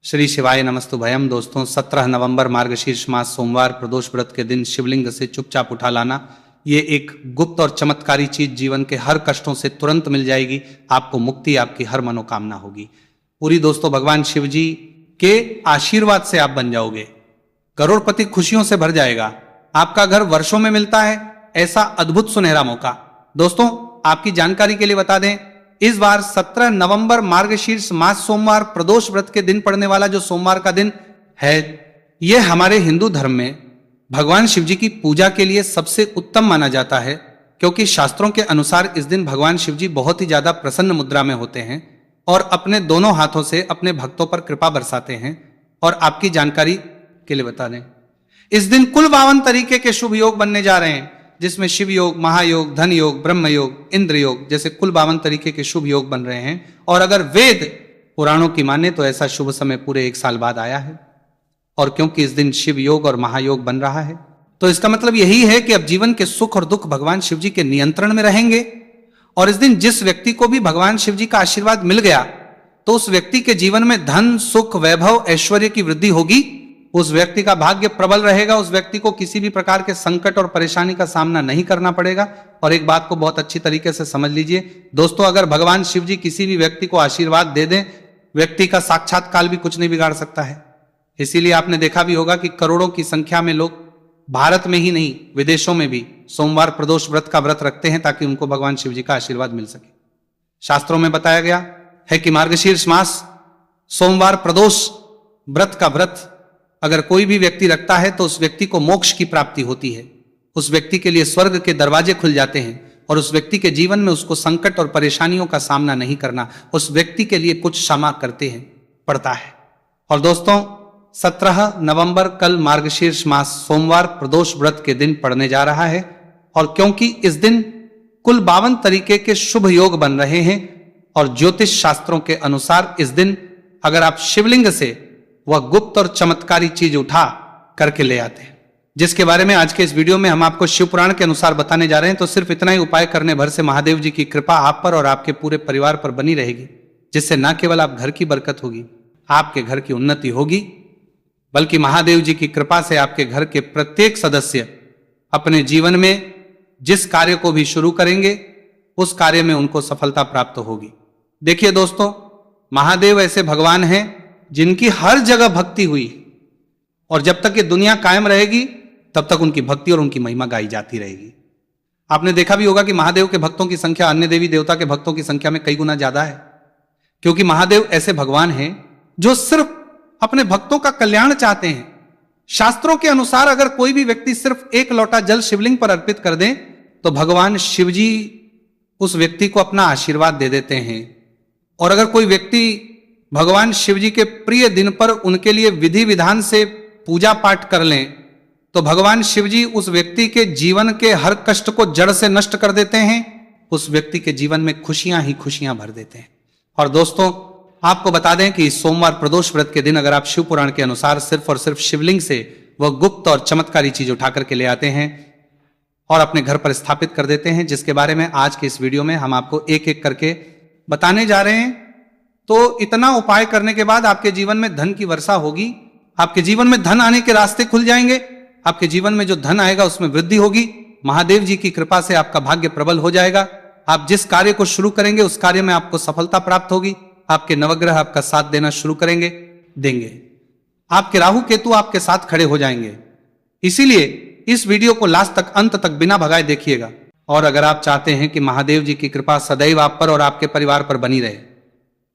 श्री शिवाय नमस्तुभयम। दोस्तों 17 नवंबर मार्गशीर्ष मास सोमवार प्रदोष व्रत के दिन शिवलिंग से चुपचाप उठा लाना, ये एक गुप्त और चमत्कारी चीज जीवन के हर कष्टों से तुरंत मिल जाएगी। आपको मुक्ति, आपकी हर मनोकामना होगी पूरी। दोस्तों भगवान शिव जी के आशीर्वाद से आप बन जाओगे, करोड़पति खुशियों से भर जाएगा। आपका घर वर्षों में मिलता है ऐसा अद्भुत सुनहरा मौका। दोस्तों आपकी जानकारी के लिए बता दें, इस बार 17 नवंबर मार्गशीर्ष मास सोमवार प्रदोष व्रत के दिन पड़ने वाला जो सोमवार का दिन है, यह हमारे हिंदू धर्म में भगवान शिव जी की पूजा के लिए सबसे उत्तम माना जाता है, क्योंकि शास्त्रों के अनुसार इस दिन भगवान शिव जी बहुत ही ज्यादा प्रसन्न मुद्रा में होते हैं और अपने दोनों हाथों से अपने भक्तों पर कृपा बरसाते हैं। और आपकी जानकारी के लिए बता दें, इस दिन कुल 52 तरीके के शुभ योग बनने जा रहे हैं, जिसमें शिव योग, महायोग, धन योग, ब्रह्म योग, इंद्र योग जैसे कुल 52 तरीके के शुभ योग बन रहे हैं। और अगर वेद पुराणों की माने तो ऐसा शुभ समय पूरे 1 साल बाद आया है। और क्योंकि इस दिन शिव योग और महायोग बन रहा है, तो इसका मतलब यही है कि अब जीवन के सुख और दुख भगवान शिव जी के नियंत्रण में रहेंगे। और इस दिन जिस व्यक्ति को भी भगवान शिव जी का आशीर्वाद मिल गया, तो उस व्यक्ति के जीवन में धन, सुख, वैभव, ऐश्वर्य की वृद्धि होगी। उस व्यक्ति का भाग्य प्रबल रहेगा। उस व्यक्ति को किसी भी प्रकार के संकट और परेशानी का सामना नहीं करना पड़ेगा। और एक बात को बहुत अच्छी तरीके से समझ लीजिए दोस्तों, अगर भगवान शिव जी किसी भी व्यक्ति को आशीर्वाद दे दें, व्यक्ति का साक्षात काल भी कुछ नहीं बिगाड़ सकता है। इसीलिए आपने देखा भी होगा कि करोड़ों की संख्या में लोग भारत में ही नहीं, विदेशों में भी सोमवार प्रदोष व्रत का व्रत रखते हैं, ताकि उनको भगवान शिव जी का आशीर्वाद मिल सके। शास्त्रों में बताया गया है कि मार्गशीर्ष मास सोमवार प्रदोष व्रत का व्रत अगर कोई भी व्यक्ति रखता है, तो उस व्यक्ति को मोक्ष की प्राप्ति होती है। उस व्यक्ति के लिए स्वर्ग के दरवाजे खुल जाते हैं और उस व्यक्ति के जीवन में उसको संकट और परेशानियों का सामना नहीं करना, उस व्यक्ति के लिए कुछ क्षमा करते हैं पड़ता है। और दोस्तों 17 नवंबर कल मार्गशीर्ष मास सोमवार प्रदोष व्रत के दिन पड़ने जा रहा है। और क्योंकि इस दिन कुल 52 तरीके के शुभ योग बन रहे हैं, और ज्योतिष शास्त्रों के अनुसार इस दिन अगर आप शिवलिंग से वह गुप्त और चमत्कारी चीज उठा करके ले आते हैं, जिसके बारे में आज के इस वीडियो में हम आपको शिव पुराण के अनुसार बताने जा रहे हैं, तो सिर्फ इतना ही उपाय करने भर से महादेव जी की कृपा आप पर और आपके पूरे परिवार पर बनी रहेगी, जिससे न केवल आप घर की बरकत होगी, आपके घर की उन्नति होगी, बल्कि महादेव जी की कृपा से आपके घर के प्रत्येक सदस्य अपने जीवन में जिस कार्य को भी शुरू करेंगे, उस कार्य में उनको सफलता प्राप्त होगी। देखिए दोस्तों, महादेव ऐसे भगवान हैं जिनकी हर जगह भक्ति हुई, और जब तक ये दुनिया कायम रहेगी तब तक उनकी भक्ति और उनकी महिमा गाई जाती रहेगी। आपने देखा भी होगा कि महादेव के भक्तों की संख्या अन्य देवी देवता के भक्तों की संख्या में कई गुना ज्यादा है, क्योंकि महादेव ऐसे भगवान हैं जो सिर्फ अपने भक्तों का कल्याण चाहते हैं। शास्त्रों के अनुसार अगर कोई भी व्यक्ति सिर्फ 1 लोटा जल शिवलिंग पर अर्पित कर दे, तो भगवान शिव जी उस व्यक्ति को अपना आशीर्वाद दे देते हैं। और अगर कोई व्यक्ति भगवान शिव जी के प्रिय दिन पर उनके लिए विधि विधान से पूजा पाठ कर लें, तो भगवान शिव जी उस व्यक्ति के जीवन के हर कष्ट को जड़ से नष्ट कर देते हैं। उस व्यक्ति के जीवन में खुशियां ही खुशियां भर देते हैं। और दोस्तों आपको बता दें कि इस सोमवार प्रदोष व्रत के दिन अगर आप शिव पुराण के अनुसार सिर्फ और सिर्फ शिवलिंग से वह गुप्त और चमत्कारी चीज उठा करके ले आते हैं और अपने घर पर स्थापित कर देते हैं, जिसके बारे में आज के इस वीडियो में हम आपको एक एक करके बताने जा रहे हैं, तो इतना उपाय करने के बाद आपके जीवन में धन की वर्षा होगी। आपके जीवन में धन आने के रास्ते खुल जाएंगे। आपके जीवन में जो धन आएगा उसमें वृद्धि होगी। महादेव जी की कृपा से आपका भाग्य प्रबल हो जाएगा। आप जिस कार्य को शुरू करेंगे उस कार्य में आपको सफलता प्राप्त होगी। आपके नवग्रह आपका साथ देना शुरू देंगे। आपके राहु केतु आपके साथ खड़े हो जाएंगे। इसीलिए इस वीडियो को लास्ट तक, अंत तक बिना भगाए देखिएगा। और अगर आप चाहते हैं कि महादेव जी की कृपा सदैव आप पर और आपके परिवार पर बनी रहे,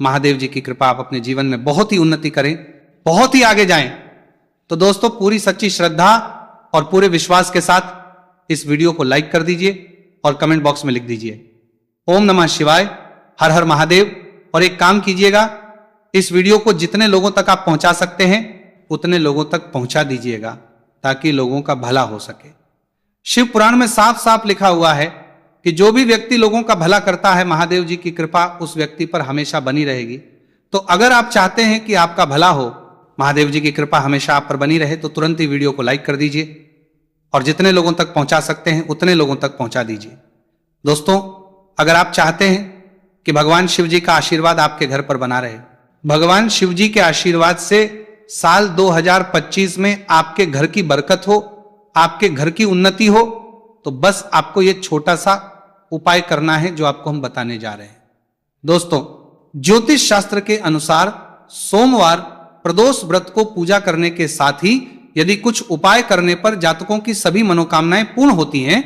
महादेव जी की कृपा आप अपने जीवन में बहुत ही उन्नति करें, बहुत ही आगे जाएं, तो दोस्तों पूरी सच्ची श्रद्धा और पूरे विश्वास के साथ इस वीडियो को लाइक कर दीजिए और कमेंट बॉक्स में लिख दीजिए ओम नमः शिवाय, हर हर महादेव। और एक काम कीजिएगा, इस वीडियो को जितने लोगों तक आप पहुंचा सकते हैं उतने लोगों तक पहुंचा दीजिएगा, ताकि लोगों का भला हो सके। शिव पुराण में साफ साफ लिखा हुआ है कि जो भी व्यक्ति लोगों का भला करता है, महादेव जी की कृपा उस व्यक्ति पर हमेशा बनी रहेगी। तो अगर आप चाहते हैं कि आपका भला हो, महादेव जी की कृपा हमेशा आप पर बनी रहे, तो तुरंत ही वीडियो को लाइक कर दीजिए और जितने लोगों तक पहुंचा सकते हैं उतने लोगों तक पहुंचा दीजिए। दोस्तों अगर आप चाहते हैं कि भगवान शिव जी का आशीर्वाद आपके घर पर बना रहे, भगवान शिव जी के आशीर्वाद से साल 2025 में आपके घर की बरकत हो, आपके घर की उन्नति हो, तो बस आपको यह छोटा सा उपाय करना है जो आपको हम बताने जा रहे हैं। दोस्तों, ज्योतिष शास्त्र के अनुसार सोमवार प्रदोष व्रत को पूजा करने के साथ ही यदि कुछ उपाय करने पर जातकों की सभी मनोकामनाएं पूर्ण होती हैं।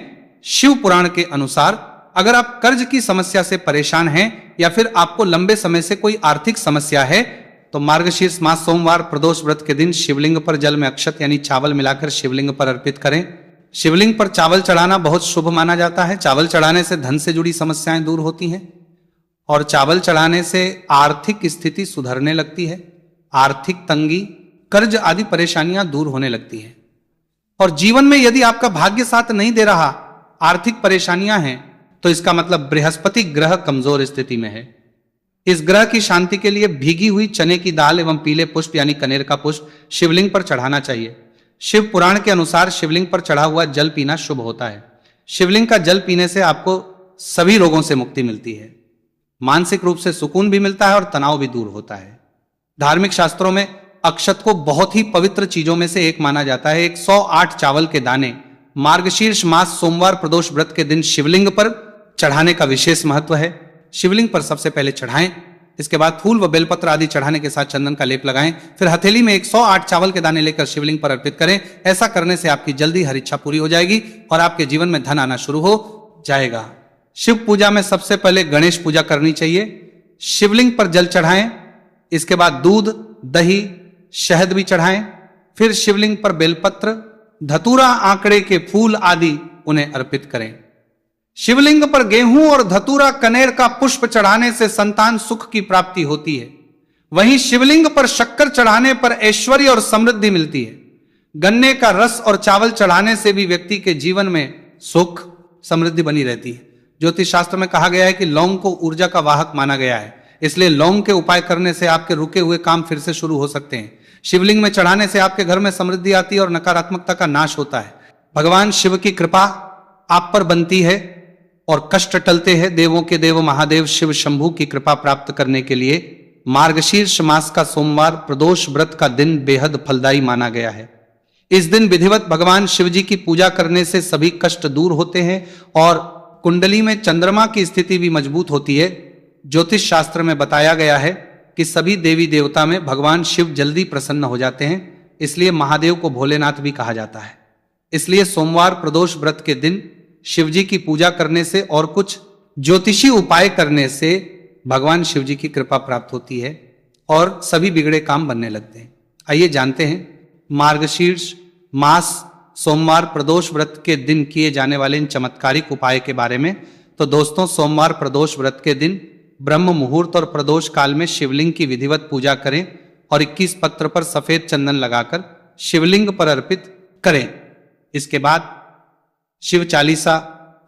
शिव पुराण के अनुसार अगर आप कर्ज की समस्या से परेशान हैं या फिर आपको लंबे समय से कोई आर्थिक समस्या है, तो मार्गशीर्ष मास सोमवार प्रदोष व्रत के दिन शिवलिंग पर जल में अक्षत यानी चावल मिलाकर शिवलिंग पर अर्पित करें। शिवलिंग पर चावल चढ़ाना बहुत शुभ माना जाता है। चावल चढ़ाने से धन से जुड़ी समस्याएं दूर होती हैं और चावल चढ़ाने से आर्थिक स्थिति सुधरने लगती है। आर्थिक तंगी, कर्ज आदि परेशानियां दूर होने लगती हैं। और जीवन में यदि आपका भाग्य साथ नहीं दे रहा, आर्थिक परेशानियां हैं, तो इसका मतलब बृहस्पति ग्रह कमजोर स्थिति में है। इस ग्रह की शांति के लिए भीगी हुई चने की दाल एवं पीले पुष्प यानी कनेर का पुष्प शिवलिंग पर चढ़ाना चाहिए। शिव पुराण के अनुसार शिवलिंग पर चढ़ा हुआ जल पीना शुभ होता है। शिवलिंग का जल पीने से आपको सभी रोगों से मुक्ति मिलती है, मानसिक रूप से सुकून भी मिलता है और तनाव भी दूर होता है। धार्मिक शास्त्रों में अक्षत को बहुत ही पवित्र चीजों में से एक माना जाता है। 108 चावल के दाने मार्गशीर्ष मास सोमवार प्रदोष व्रत के दिन शिवलिंग पर चढ़ाने का विशेष महत्व है। शिवलिंग पर सबसे पहले चढ़ाएं, इसके बाद फूल व बेलपत्र आदि चढ़ाने के साथ चंदन का लेप लगाएं, फिर हथेली में 108 चावल के दाने लेकर शिवलिंग पर अर्पित करें। ऐसा करने से आपकी जल्दी हर इच्छा पूरी हो जाएगी और आपके जीवन में धन आना शुरू हो जाएगा। शिव पूजा में सबसे पहले गणेश पूजा करनी चाहिए। शिवलिंग पर जल चढ़ाएं, इसके बाद दूध, दही, शहद भी चढ़ाएं, फिर शिवलिंग पर बेलपत्र, धतूरा, आंकड़े के फूल आदि उन्हें अर्पित करें। शिवलिंग पर गेहूं और धतूरा कनेर का पुष्प चढ़ाने से संतान सुख की प्राप्ति होती है। वहीं शिवलिंग पर शक्कर चढ़ाने पर ऐश्वर्य और समृद्धि मिलती है। गन्ने का रस और चावल चढ़ाने से भी व्यक्ति के जीवन में सुख समृद्धि बनी रहती है। ज्योतिष शास्त्र में कहा गया है कि लौंग को ऊर्जा का वाहक माना गया है, इसलिए लौंग के उपाय करने से आपके रुके हुए काम फिर से शुरू हो सकते हैं। शिवलिंग में चढ़ाने से आपके घर में समृद्धि आती है और नकारात्मकता का नाश होता है। भगवान शिव की कृपा आप पर बनती है और कष्ट टलते हैं। देवों के देव महादेव शिव शंभू की कृपा प्राप्त करने के लिए मार्गशीर्ष मास का सोमवार प्रदोष व्रत का दिन बेहद फलदायी माना गया है। इस दिन विधिवत भगवान शिव जी की पूजा करने से सभी कष्ट दूर होते हैं और कुंडली में चंद्रमा की स्थिति भी मजबूत होती है। ज्योतिष शास्त्र में बताया गया है कि सभी देवी देवता में भगवान शिव जल्दी प्रसन्न हो जाते हैं, इसलिए महादेव को भोलेनाथ भी कहा जाता है। इसलिए सोमवार प्रदोष व्रत के दिन शिव जी की पूजा करने से और कुछ ज्योतिषी उपाय करने से भगवान शिव जी की कृपा प्राप्त होती है और सभी बिगड़े काम बनने लगते हैं। आइए जानते हैं मार्गशीर्ष मास सोमवार प्रदोष व्रत के दिन किए जाने वाले इन चमत्कारिक उपाय के बारे में। तो दोस्तों, सोमवार प्रदोष व्रत के दिन ब्रह्म मुहूर्त और प्रदोष काल में शिवलिंग की विधिवत पूजा करें और 21 पत्र पर सफेद चंदन लगाकर शिवलिंग पर अर्पित करें। इसके बाद शिव चालीसा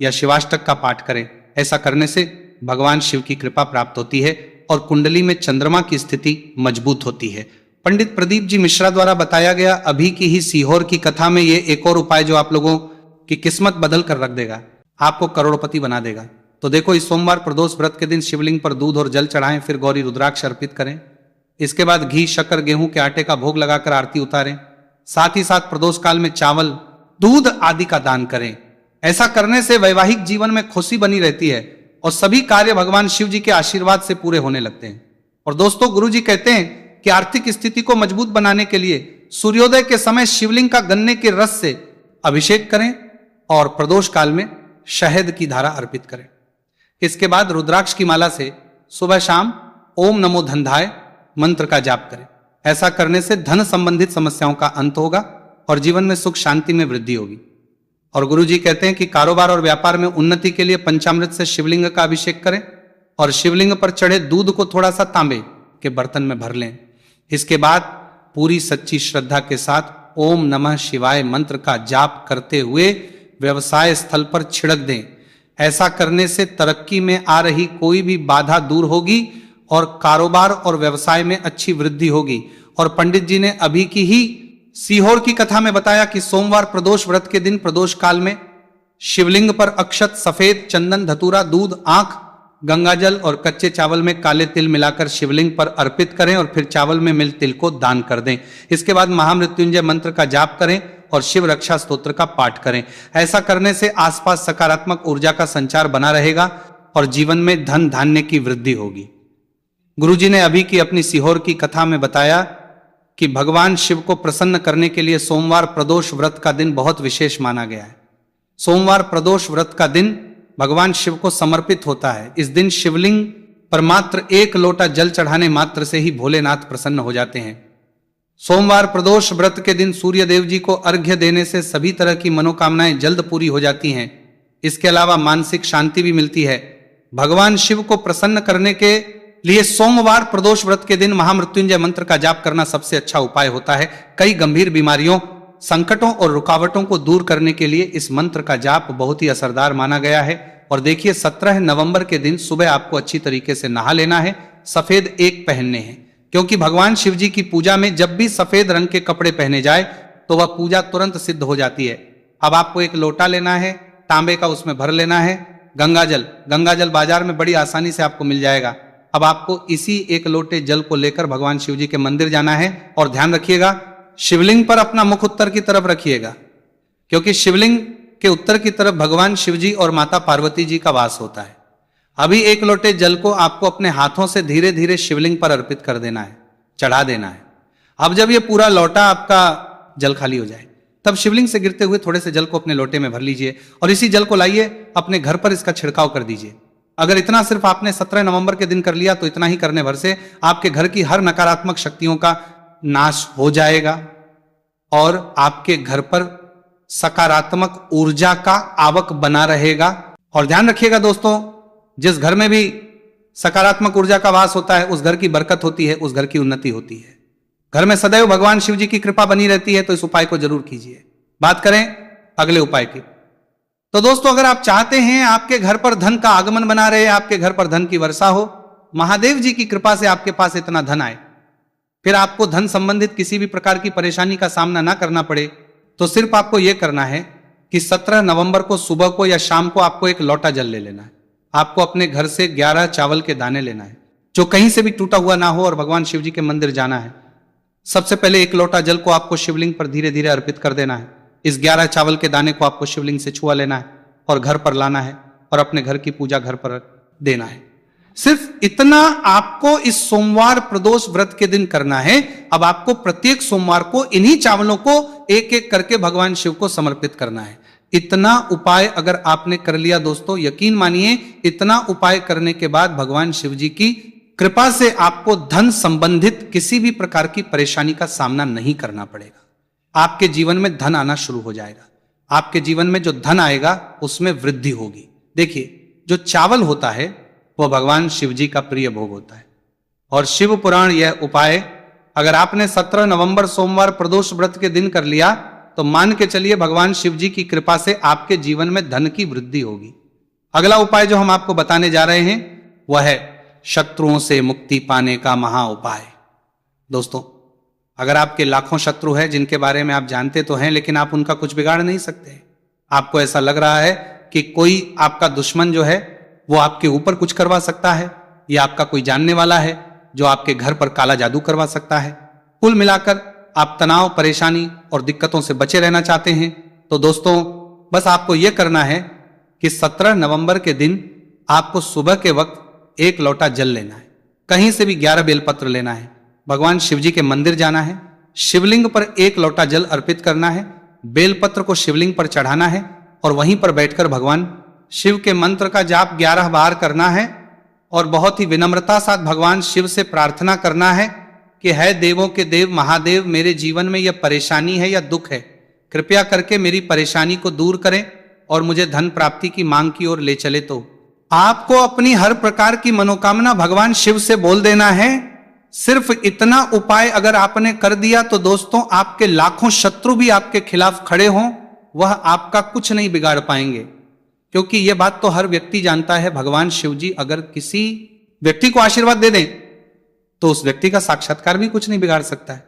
या शिवाष्टक का पाठ करें। ऐसा करने से भगवान शिव की कृपा प्राप्त होती है और कुंडली में चंद्रमा की स्थिति मजबूत होती है। पंडित प्रदीप जी मिश्रा द्वारा बताया गया अभी की ही सीहोर की कथा में ये एक और उपाय जो आप लोगों की किस्मत बदल कर रख देगा, आपको करोड़पति बना देगा। तो देखो, इस सोमवार प्रदोष व्रत के दिन शिवलिंग पर दूध और जल चढ़ाएं, फिर गौरी रुद्राक्ष अर्पित करें। इसके बाद घी, शक्कर, गेहूं के आटे का भोग लगाकर आरती उतारें। साथ ही साथ प्रदोष काल में चावल, दूध आदि का दान करें। ऐसा करने से वैवाहिक जीवन में खुशी बनी रहती है और सभी कार्य भगवान शिव जी के आशीर्वाद से पूरे होने लगते हैं। और दोस्तों, गुरु जी कहते हैं कि आर्थिक स्थिति को मजबूत बनाने के लिए सूर्योदय के समय शिवलिंग का गन्ने के रस से अभिषेक करें और प्रदोष काल में शहद की धारा अर्पित करें। इसके बाद रुद्राक्ष की माला से सुबह शाम ओम नमो धनधाय मंत्र का जाप करें। ऐसा करने से धन संबंधित समस्याओं का अंत होगा और जीवन में सुख शांति में वृद्धि होगी। और गुरु जी कहते हैं कि कारोबार और व्यापार में उन्नति के लिए पंचामृत से शिवलिंग का अभिषेक करें और शिवलिंग पर चढ़े दूध को थोड़ा सा तांबे के बर्तन में भर लें। इसके बाद पूरी सच्ची श्रद्धा के साथ ओम नमः शिवाय मंत्र का जाप करते हुए व्यवसाय स्थल पर छिड़क दें। ऐसा करने से तरक्की में आ रही कोई भी बाधा दूर होगी और कारोबार और व्यवसाय में अच्छी वृद्धि होगी। और पंडित जी ने अभी की ही सीहोर की कथा में बताया कि सोमवार प्रदोष व्रत के दिन प्रदोष काल में शिवलिंग पर अक्षत, सफेद चंदन, धतूरा, दूध, आंख गंगाजल और कच्चे चावल में काले तिल मिलाकर शिवलिंग पर अर्पित करें और फिर चावल में मिल तिल को दान कर दें। इसके बाद महामृत्युंजय मंत्र का जाप करें और शिव रक्षा स्तोत्र का पाठ करें। ऐसा करने से आसपास सकारात्मक ऊर्जा का संचार बना रहेगा और जीवन में धन धान्य की वृद्धि होगी। गुरुजी ने अभी की अपनी सीहोर की कथा में बताया कि भगवान शिव को प्रसन्न करने के लिए सोमवार प्रदोष व्रत का दिन बहुत विशेष माना गया है। सोमवार प्रदोष व्रत का दिन भगवान शिव को समर्पित होता है। इस दिन शिवलिंग पर मात्र 1 लोटा जल चढ़ाने मात्र से ही भोलेनाथ प्रसन्न हो जाते हैं। सोमवार प्रदोष व्रत के दिन सूर्य देव जी को अर्घ्य देने से सभी तरह की मनोकामनाएं जल्द पूरी हो जाती हैं। इसके अलावा मानसिक शांति भी मिलती है। भगवान शिव को प्रसन्न करने के लिए सोमवार प्रदोष व्रत के दिन महामृत्युंजय मंत्र का जाप करना सबसे अच्छा उपाय होता है। कई गंभीर बीमारियों, संकटों और रुकावटों को दूर करने के लिए इस मंत्र का जाप बहुत ही असरदार माना गया है। और देखिए 17 नवंबर के दिन सुबह आपको अच्छी तरीके से नहा लेना है, सफेद एक पहनने हैं, क्योंकि भगवान शिव जी की पूजा में जब भी सफेद रंग के कपड़े पहने जाए तो वह पूजा तुरंत सिद्ध हो जाती है। अब आपको एक लोटा लेना है, तांबे का, उसमें भर लेना है गंगाजल बाजार में बड़ी आसानी से आपको मिल जाएगा। अब आपको इसी 1 लोटे जल को लेकर भगवान शिव जी के मंदिर जाना है और ध्यान रखिएगा शिवलिंग पर अपना मुख उत्तर की तरफ रखिएगा, क्योंकि शिवलिंग के उत्तर की तरफ भगवान शिव जी और माता पार्वती जी का वास होता है। अभी 1 लोटे जल को आपको अपने हाथों से धीरे धीरे शिवलिंग पर अर्पित कर देना है, चढ़ा देना है। अब जब ये पूरा लोटा आपका जल खाली हो जाए तब शिवलिंग से गिरते हुए थोड़े से जल को अपने लोटे में भर लीजिए और इसी जल को लाइए अपने घर पर इसका छिड़काव कर दीजिए। अगर इतना सिर्फ आपने 17 नवंबर के दिन कर लिया तो इतना ही करने भर से आपके घर की हर नकारात्मक शक्तियों का नाश हो जाएगा और आपके घर पर सकारात्मक ऊर्जा का आवक बना रहेगा। और ध्यान रखिएगा दोस्तों, जिस घर में भी सकारात्मक ऊर्जा का वास होता है उस घर की बरकत होती है, उस घर की उन्नति होती है। घर में सदैव भगवान शिव जी की कृपा बनी रहती है, तो इस उपाय को जरूर कीजिए। बात करें अगले उपाय की, तो दोस्तों अगर आप चाहते हैं आपके घर पर धन का आगमन बना रहे, आपके घर पर धन की वर्षा हो, महादेव जी की कृपा से आपके पास इतना धन आए, फिर आपको धन संबंधित किसी भी प्रकार की परेशानी का सामना ना करना पड़े, तो सिर्फ आपको यह करना है कि 17 नवंबर को सुबह को या शाम को आपको 1 लोटा जल ले लेना है। आपको अपने घर से 11 चावल के दाने लेना है जो कहीं से भी टूटा हुआ ना हो और भगवान शिव जी के मंदिर जाना है। सबसे पहले 1 लोटा जल को आपको शिवलिंग पर धीरे धीरे अर्पित कर देना है। इस 11 चावल के दाने को आपको शिवलिंग से छुआ लेना है और घर पर लाना है और अपने घर की पूजा घर पर देना है। सिर्फ इतना आपको इस सोमवार प्रदोष व्रत के दिन करना है। अब आपको प्रत्येक सोमवार को इन्हीं चावलों को एक एक करके भगवान शिव को समर्पित करना है। इतना उपाय अगर आपने कर लिया दोस्तों, यकीन मानिए इतना उपाय करने के बाद भगवान शिव जी की कृपा से आपको धन संबंधित किसी भी प्रकार की परेशानी का सामना नहीं करना पड़ेगा। आपके जीवन में धन आना शुरू हो जाएगा। आपके जीवन में जो धन आएगा उसमें वृद्धि होगी। देखिए, जो चावल होता है वह भगवान शिव जी का प्रिय भोग होता है और शिव पुराण यह उपाय अगर आपने 17 नवंबर सोमवार प्रदोष व्रत के दिन कर लिया तो मान के चलिए भगवान शिव जी की कृपा से आपके जीवन में धन की वृद्धि होगी। अगला उपाय जो हम आपको बताने जा रहे हैं वह है शत्रुओं से मुक्ति पाने का महा उपाय। दोस्तों, अगर आपके लाखों शत्रु हैं जिनके बारे में आप जानते तो हैं, लेकिन आप उनका कुछ बिगाड़ नहीं सकते। आपको ऐसा लग रहा है कि कोई आपका दुश्मन जो है वो आपके ऊपर कुछ करवा सकता है, या आपका कोई जानने वाला है जो आपके घर पर काला जादू करवा सकता है। कुल मिलाकर आप तनाव, परेशानी और दिक्कतों से बचे रहना चाहते हैं, तो दोस्तों बस आपको यह करना है कि 17 नवंबर के दिन आपको सुबह के वक्त 1 लोटा जल लेना है। कहीं से भी 11 बेलपत्र लेना है, भगवान शिव जी के मंदिर जाना है, शिवलिंग पर 1 लोटा जल अर्पित करना है, बेलपत्र को शिवलिंग पर चढ़ाना है और वहीं पर बैठकर भगवान शिव के मंत्र का जाप 11 बार करना है और बहुत ही विनम्रता साथ भगवान शिव से प्रार्थना करना है कि है देवों के देव महादेव, मेरे जीवन में यह परेशानी है या दुख है, कृपया करके मेरी परेशानी को दूर करें और मुझे धन प्राप्ति की मांग की ओर ले चले। तो आपको अपनी हर प्रकार की मनोकामना भगवान शिव से बोल देना है। सिर्फ इतना उपाय अगर आपने कर दिया तो दोस्तों आपके लाखों शत्रु भी आपके खिलाफ खड़े हों, वह आपका कुछ नहीं बिगाड़ पाएंगे, क्योंकि यह बात तो हर व्यक्ति जानता है, भगवान शिव जी अगर किसी व्यक्ति को आशीर्वाद दे दें तो उस व्यक्ति का साक्षात्कार भी कुछ नहीं बिगाड़ सकता है।